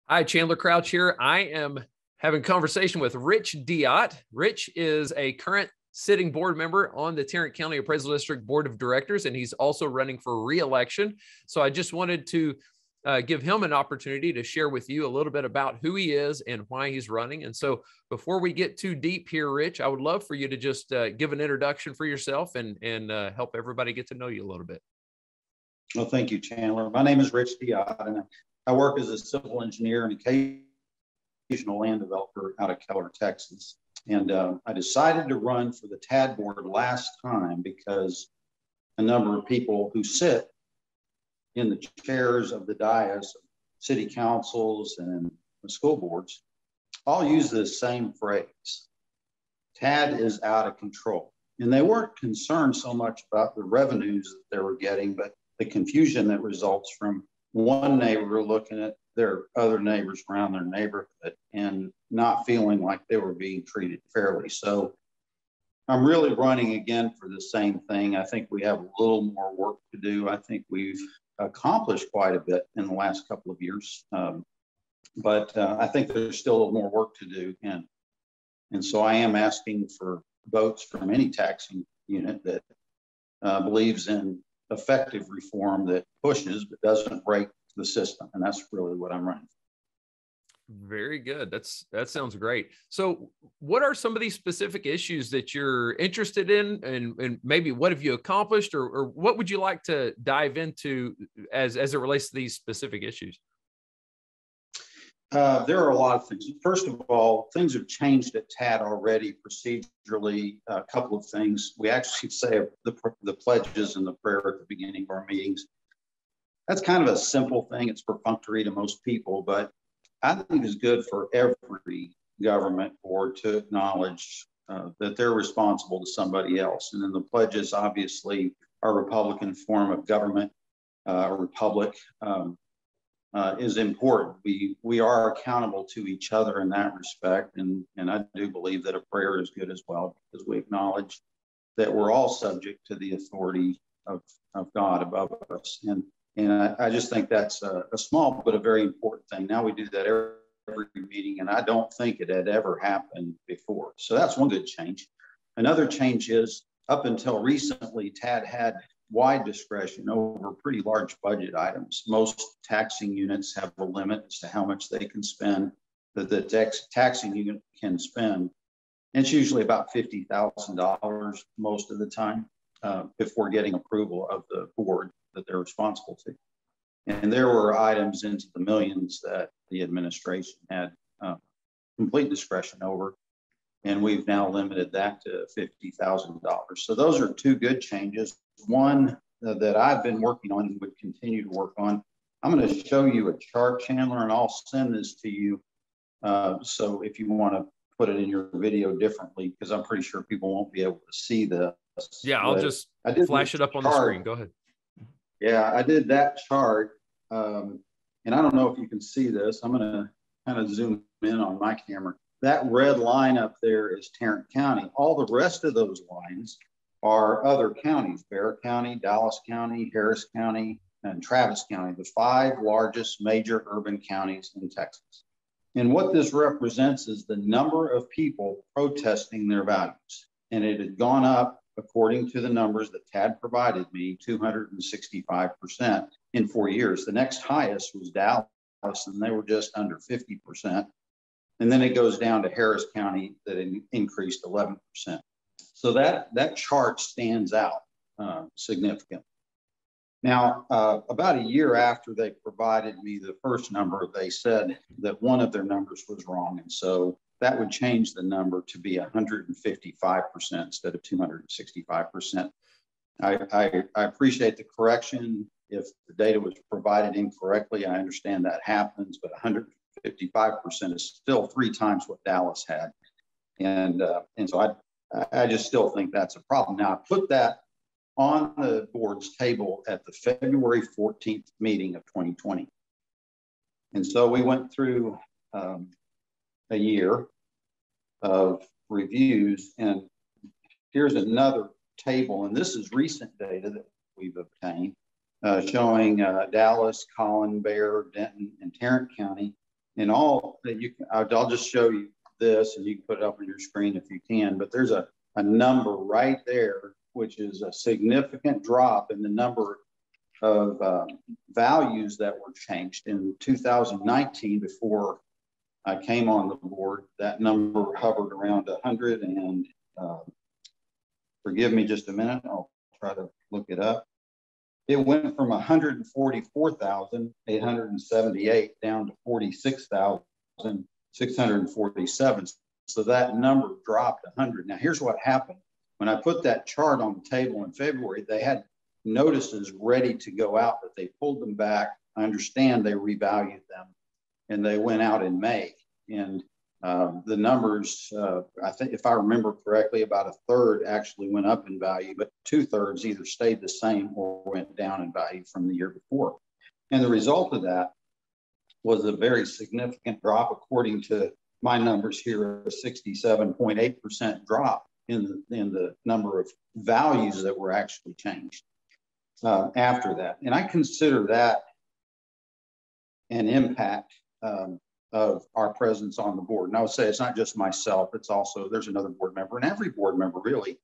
Hi, Chandler Crouch here. I am having a conversation with Rich Deotte. Rich is a current sitting board member on the Tarrant County Appraisal District Board of Directors, and he's also running for re-election. So I just wanted to give him an opportunity to share with you a little bit about who he is and why he's running. And so before we get too deep here, Rich, I would love for you to just give an introduction for yourself and help everybody get to know you a little bit. Well, thank you, Chandler. My name is Rich Deotte, and I work as a civil engineer and occasional land developer out of Keller, Texas. And I decided to run for the TAD board last time because a number of people who sit in the chairs of the dais, city councils, and the school boards all use this same phrase. TAD is out of control. And they weren't concerned so much about the revenues that they were getting, but the confusion that results from one neighbor looking at their other neighbors around their neighborhood and not feeling like they were being treated fairly. So I'm really running again for the same thing. I think we have a little more work to do. I think we've accomplished quite a bit in the last couple of years, but I think there's still a little more work to do. And so I am asking for votes from any taxing unit that believes in effective reform that pushes but doesn't break the system. And that's really what I'm running. Very good. That sounds great. So what are some of these specific issues that you're interested in, and maybe what have you accomplished, or what would you like to dive into as it relates to these specific issues? There are a lot of things. First of all, things have changed at TAD already procedurally. A couple of things. We actually say the pledges and the prayer at the beginning of our meetings. That's kind of a simple thing. It's perfunctory to most people, but I think it's good for every government board to acknowledge that they're responsible to somebody else. And then the pledges, obviously, our Republican form of government, a republic, is important. We are accountable to each other in that respect. And I do believe that a prayer is good as well, because we acknowledge that we're all subject to the authority of God above us. And I just think that's a small but a very important thing. Now we do that every meeting, and I don't think it had ever happened before. So that's one good change. Another change is, up until recently, TAD had wide discretion over pretty large budget items. Most taxing units have a limit as to how much they can spend, that the taxing unit can spend. And it's usually about $50,000 most of the time before getting approval of the board that they're responsible to. And there were items into the millions that the administration had complete discretion over. And we've now limited that to $50,000. So those are two good changes. One that I've been working on and would continue to work on. I'm going to show you a chart, Chandler, and I'll send this to you. So if you want to put it in your video differently, because I'm pretty sure people won't be able to see this. Yeah, I'll just flash it up on the screen. Go ahead. Yeah, I did that chart. And I don't know if you can see this. I'm going to kind of zoom in on my camera. That red line up there is Tarrant County. All the rest of those lines are other counties: Bexar County, Dallas County, Harris County, and Travis County, the 5 largest major urban counties in Texas. And what this represents is the number of people protesting their values. And it had gone up, according to the numbers that TAD provided me, 265% in 4 years. The next highest was Dallas, and they were just under 50%. And then it goes down to Harris County that increased 11%. So that chart stands out significantly. Now, about a year after they provided me the first number, they said that one of their numbers was wrong. And so that would change the number to be 155% instead of 265%. I appreciate the correction. If the data was provided incorrectly, I understand that happens, but 155% is still 3 times what Dallas had. And so I just still think that's a problem. Now, I put that on the board's table at the February 14th meeting of 2020. And so we went through a year of reviews, and here's another table, and this is recent data that we've obtained, showing Dallas, Collin, Bexar, Denton, and Tarrant County And all that I'll just show you this, and you can put it up on your screen if you can, but there's a number right there, which is a significant drop in the number of values that were changed. In 2019, before I came on the board, that number hovered around 100 and forgive me just a minute, I'll try to look it up. It went from 144,878 down to 46,647. So that number dropped 100. Now here's what happened. When I put that chart on the table in February, they had notices ready to go out, but they pulled them back. I understand they revalued them, and they went out in May. And the numbers, I think if I remember correctly, about a third actually went up in value, but 2/3 either stayed the same or went down in value from the year before. And the result of that was a very significant drop, according to my numbers here, a 67.8% drop in the number of values that were actually changed after that. And I consider that an impact of our presence on the board. And I would say it's not just myself, it's also, there's another board member, and every board member really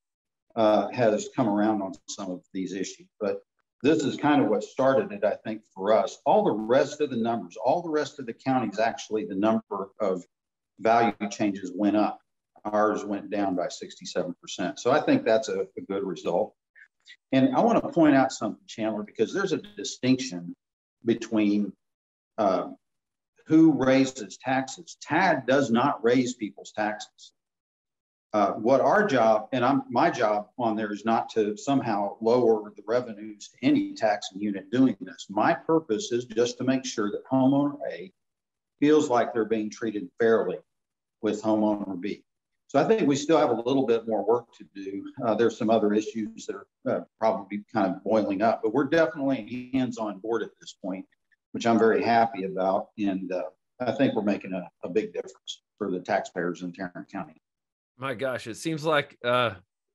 has come around on some of these issues. But this is kind of what started it, I think, for us. All the rest of the numbers, all the rest of the counties, actually, the number of value changes went up. Ours went down by 67%. So I think that's a good result. And I want to point out something, Chandler, because there's a distinction between who raises taxes. TAD does not raise people's taxes. What our job, and my job on there, is not to somehow lower the revenues to any taxing unit doing this. My purpose is just to make sure that homeowner A feels like they're being treated fairly with homeowner B. So I think we still have a little bit more work to do. There's some other issues that are probably kind of boiling up, but we're definitely hands-on board at this point, which I'm very happy about. And I think we're making a big difference for the taxpayers in Tarrant County. My gosh, it seems like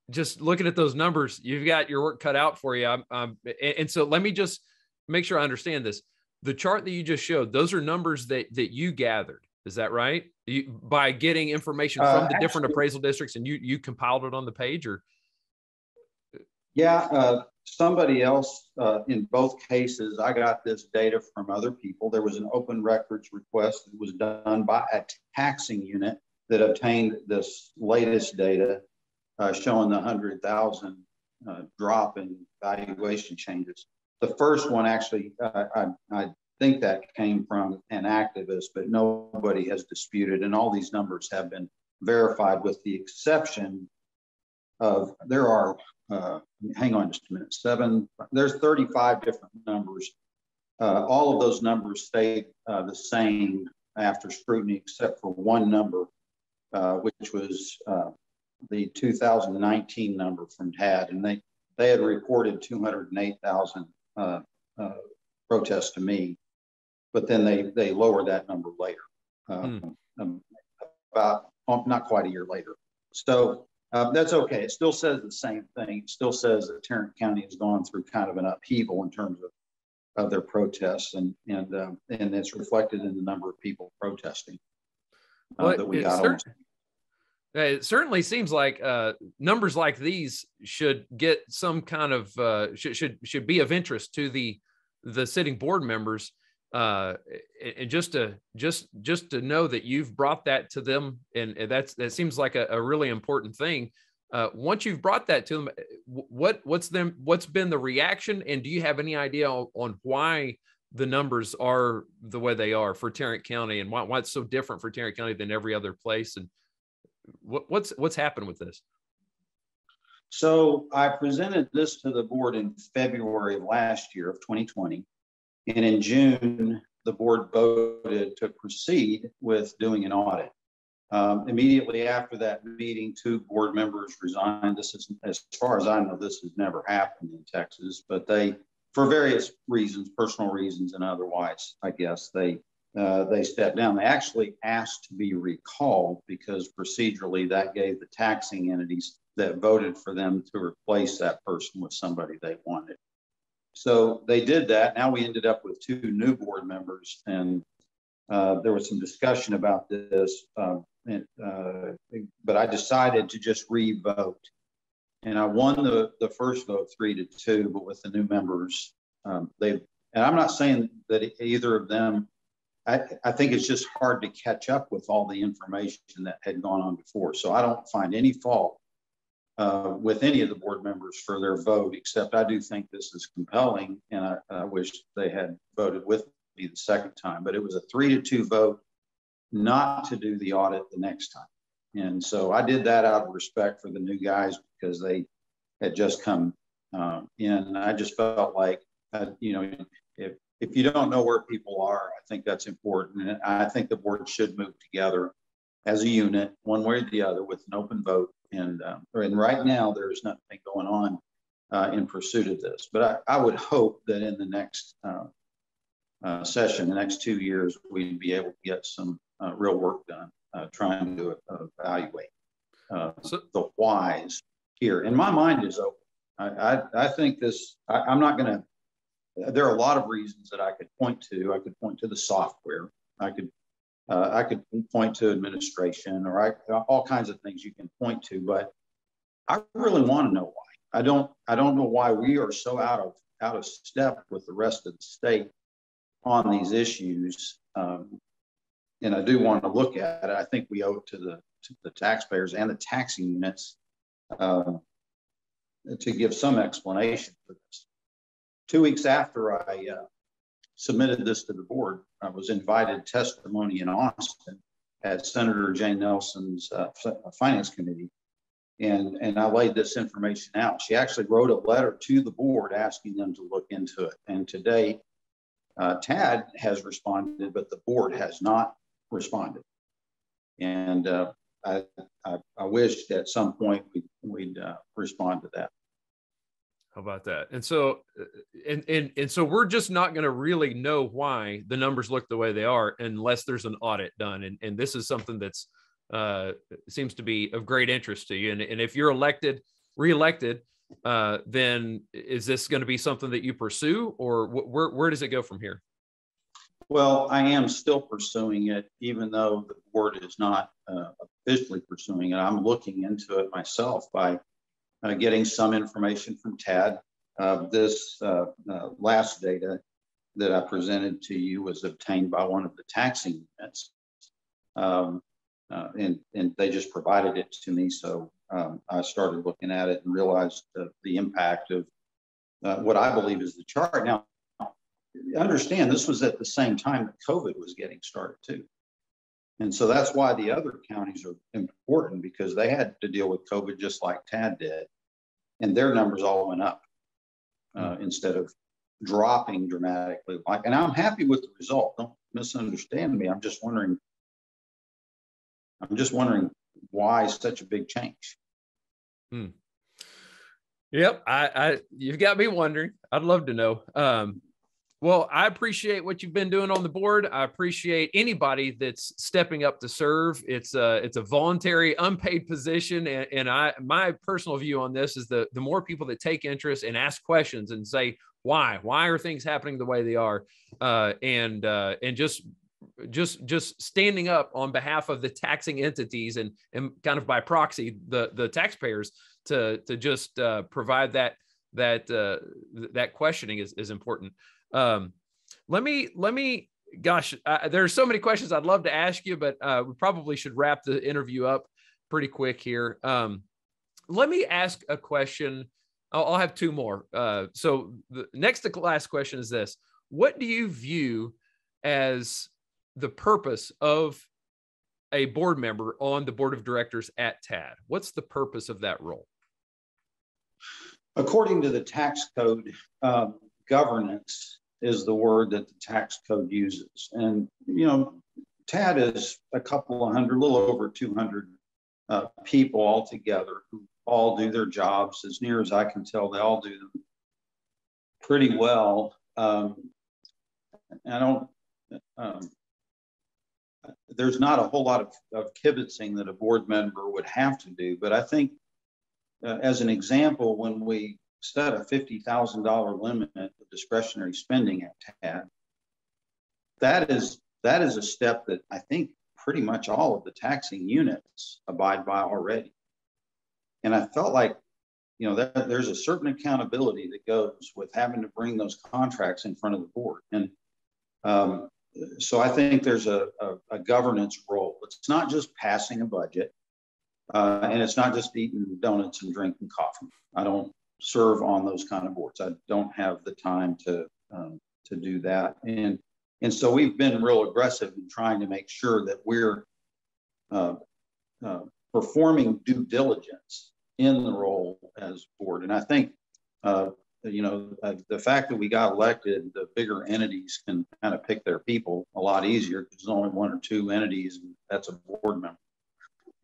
just looking at those numbers, you've got your work cut out for you. And so let me just make sure I understand this. The chart that you just showed, those are numbers that you gathered. Is that right? By getting information from the different appraisal districts, and you compiled it on the page, or? Yeah, somebody else in both cases. I got this data from other people. There was an open records request that was done by a taxing unit that obtained this latest data showing the 100,000 drop in valuation changes. The first one actually, I think that came from an activist, but nobody has disputed, and all these numbers have been verified, with the exception of there are, hang on just a minute, there's 35 different numbers. All of those numbers stayed the same after scrutiny, except for one number, which was the 2019 number from TAD, and they had reported 208,000 protests to me, but then they lowered that number later, about not quite a year later. So that's okay. It still says the same thing. It still says that Tarrant County has gone through kind of an upheaval in terms of their protests, and it's reflected in the number of people protesting that we got on. It certainly seems like numbers like these should get some kind of should be of interest to the sitting board members, and just to know that you've brought that to them, and that seems like a really important thing. Once you've brought that to them, what's been the reaction, and do you have any idea on why the numbers are the way they are for Tarrant County, and why it's so different for Tarrant County than every other place, and what's happened with this? So I presented this to the board in February of last year, of 2020. And in June, the board voted to proceed with doing an audit. Immediately after that meeting, 2 board members resigned. This is, as far as I know, this has never happened in Texas, but they, for various reasons, personal reasons and otherwise, I guess, they stepped down. They actually asked to be recalled because procedurally that gave the taxing entities that voted for them to replace that person with somebody they wanted. So they did that. Now we ended up with 2 new board members, and there was some discussion about this, but I decided to just re-vote. And I won the first vote 3-2, but with the new members, and I'm not saying that either of them, I think it's just hard to catch up with all the information that had gone on before. So I don't find any fault with any of the board members for their vote, except I do think this is compelling, and I wish they had voted with me the second time. But it was a 3-2 vote not to do the audit the next time. And so I did that out of respect for the new guys because they had just come in. And I just felt like, if you don't know where people are, I think that's important. And I think the board should move together as a unit, one way or the other, with an open vote. And right now, there's nothing going on in pursuit of this. But I would hope that in the next session, the next 2 years, we'd be able to get some real work done, trying to evaluate the whys here. And my mind is open. I think this, I'm not going to, there are a lot of reasons that I could point to. I could point to the software. I could point to administration, or all kinds of things you can point to. But I really want to know why. I don't know why we are so out of step with the rest of the state on these issues. And I do want to look at it. I think we owe it to the taxpayers and the taxing units to give some explanation for this. 2 weeks after I submitted this to the board, I was invited testimony in Austin at Senator Jane Nelson's Finance Committee. And I laid this information out. She actually wrote a letter to the board asking them to look into it. And today, TAD has responded, but the board has not responded. And I wished at some point we'd respond to that. How about that? And so, and so we're just not going to really know why the numbers look the way they are unless there's an audit done. And this is something that's seems to be of great interest to you. And if you're reelected, then is this going to be something that you pursue, or where does it go from here? Well, I am still pursuing it, even though the board is not officially pursuing it. I'm looking into it myself by getting some information from TAD. This last data that I presented to you was obtained by one of the taxing units, and they just provided it to me. So I started looking at it and realized the impact of what I believe is the chart. Now, understand this was at the same time that COVID was getting started too. And so that's why the other counties are important, because they had to deal with COVID just like TAD did. And their numbers all went up instead of dropping dramatically. And I'm happy with the result. Don't misunderstand me. I'm just wondering why such a big change. Yep. You've got me wondering. I'd love to know. Well, I appreciate what you've been doing on the board. I appreciate anybody that's stepping up to serve. It's a voluntary, unpaid position. And my personal view on this is the more people that take interest and ask questions and say, why are things happening the way they are? And just standing up on behalf of the taxing entities and kind of by proxy, the taxpayers to just provide that questioning is important. Let me, gosh, there's so many questions I'd love to ask you, but we probably should wrap the interview up pretty quick here. Let me ask a question. I'll have two more. So the next to last question is this: what do you view as the purpose of a board member on the board of directors at TAD? What's the purpose of that role? According to the tax code, governance is the word that the tax code uses. And, TAD is a little over 200 people altogether who all do their jobs. As near as I can tell, they all do them pretty well. There's not a whole lot of kibitzing that a board member would have to do, but I think as an example, when we set a $50,000 limit of discretionary spending at TAD, that that is a step that I think pretty much all of the taxing units abide by already. And I felt like, there's a certain accountability that goes with having to bring those contracts in front of the board. And so I think there's a governance role. It's not just passing a budget, and it's not just eating donuts and drinking coffee. I don't serve on those kind of boards. I don't have the time to do that. And so we've been real aggressive in trying to make sure that we're performing due diligence in the role as board. And I think, the fact that we got elected, the bigger entities can kind of pick their people a lot easier because there's only one or two entities, and that's a board member.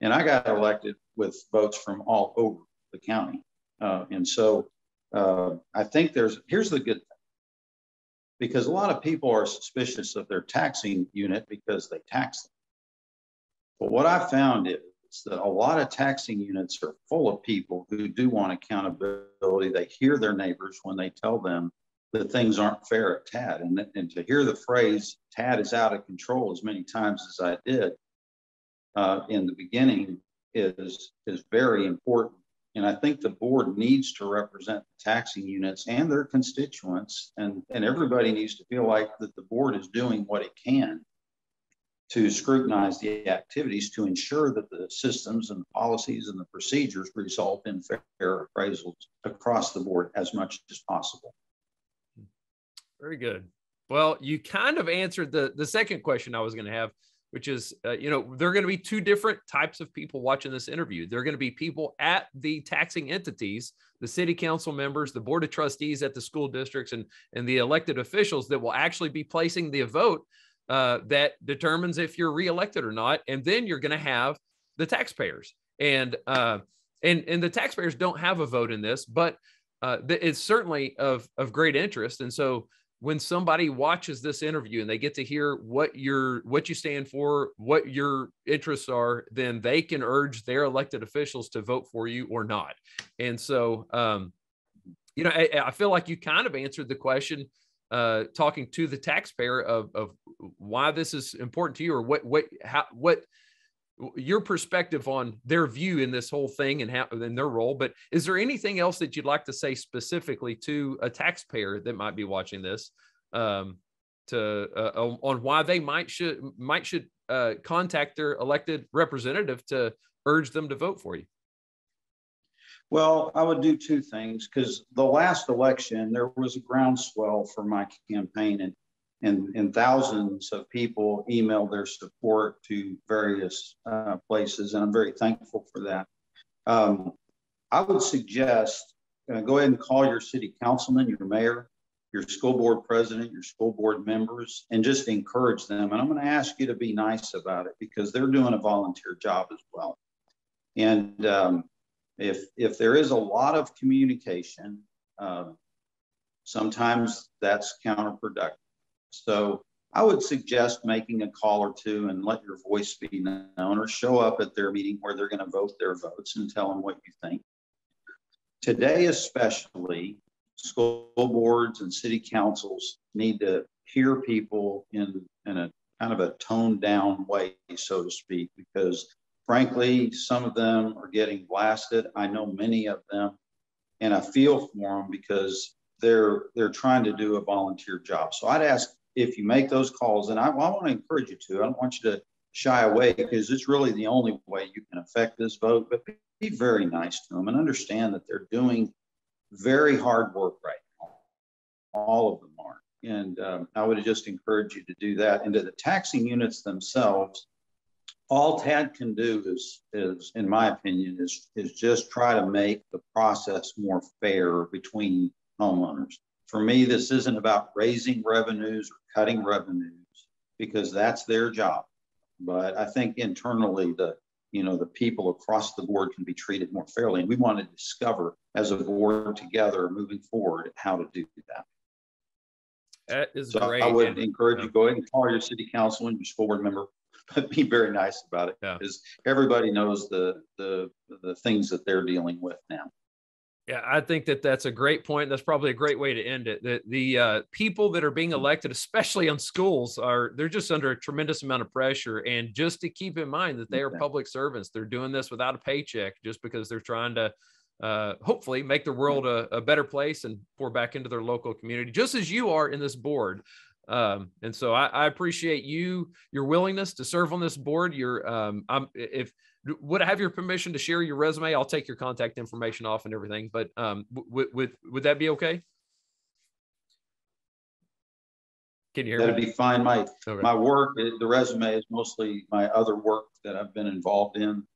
And I got elected with votes from all over the county. And so I think here's the good thing, because a lot of people are suspicious of their taxing unit because they tax them. But what I found is that a lot of taxing units are full of people who do want accountability. They hear their neighbors when they tell them that things aren't fair at TAD. And to hear the phrase TAD is out of control as many times as I did in the beginning is very important. And I think the board needs to represent the taxing units and their constituents, and everybody needs to feel like that the board is doing what it can to scrutinize the activities to ensure that the systems and policies and the procedures result in fair appraisals across the board as much as possible. Very good. Well, you kind of answered the second question I was going to have, which is, there are going to be two different types of people watching this interview. There are going to be people at the taxing entities, the city council members, the board of trustees at the school districts, and the elected officials that will actually be placing the vote that determines if you're reelected or not. And then you're going to have the taxpayers, and the taxpayers don't have a vote in this, but it's certainly of great interest. And so when somebody watches this interview and they get to hear what you stand for, what your interests are, then they can urge their elected officials to vote for you or not. And so, I feel like you kind of answered the question, talking to the taxpayer of why this is important to you, or what your perspective on their view in this whole thing and how in their role. But is there anything else that you'd like to say specifically to a taxpayer that might be watching this, on why they should contact their elected representative to urge them to vote for you? Well, I would do two things, because the last election, there was a groundswell for my campaign, and thousands of people emailed their support to various places, and I'm very thankful for that. I would suggest go ahead and call your city councilman, your mayor, your school board president, your school board members, and just encourage them. And I'm going to ask you to be nice about it, because they're doing a volunteer job as well. And if there is a lot of communication, sometimes that's counterproductive. So I would suggest making a call or two and let your voice be known, or show up at their meeting where they're going to vote their votes and tell them what you think. Today, especially, school boards and city councils need to hear people in a kind of a toned down way, so to speak, because frankly, some of them are getting blasted. I know many of them, and I feel for them because they're trying to do a volunteer job. So I'd ask, if you make those calls, and I want to encourage you to, I don't want you to shy away, because it's really the only way you can affect this vote, but be very nice to them and understand that they're doing very hard work right now. All of them are. And I would just encourage you to do that. And to the taxing units themselves, all TAD can do is in my opinion, is just try to make the process more fair between homeowners. For me, this isn't about raising revenues or cutting revenues, because that's their job. But I think internally, the people across the board can be treated more fairly. And we want to discover as a board together moving forward how to do that. That is so great. I would encourage you, go ahead and call your city council and your school board member, but be very nice about it, because everybody knows the things that they're dealing with now. Yeah, I think that that's a great point. That's probably a great way to end it. The people that are being elected, especially on schools, they're just under a tremendous amount of pressure. And just to keep in mind that they are public servants, they're doing this without a paycheck, just because they're trying to hopefully make the world a better place and pour back into their local community, just as you are in this board. And so I appreciate your willingness to serve on this board. Would I have your permission to share your resume? I'll take your contact information off and everything, but would that be okay? Can you hear That'd me? be fine. My Okay. work, the resume is mostly my other work that I've been involved in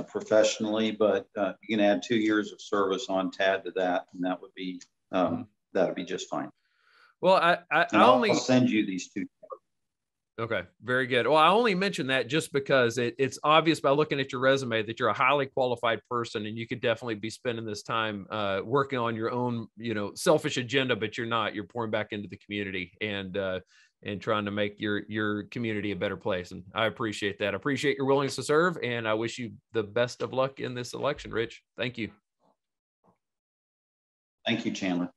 professionally, but you can add 2 years of service on TAD to that, and that would be that'd be just fine. Well, I'll send you these two. Okay, very good. Well, I only mention that just because it's obvious by looking at your resume that you're a highly qualified person, and you could definitely be spending this time working on your own, selfish agenda, but you're not. You're pouring back into the community and trying to make your community a better place. And I appreciate that. I appreciate your willingness to serve, and I wish you the best of luck in this election, Rich. Thank you. Thank you, Chandler.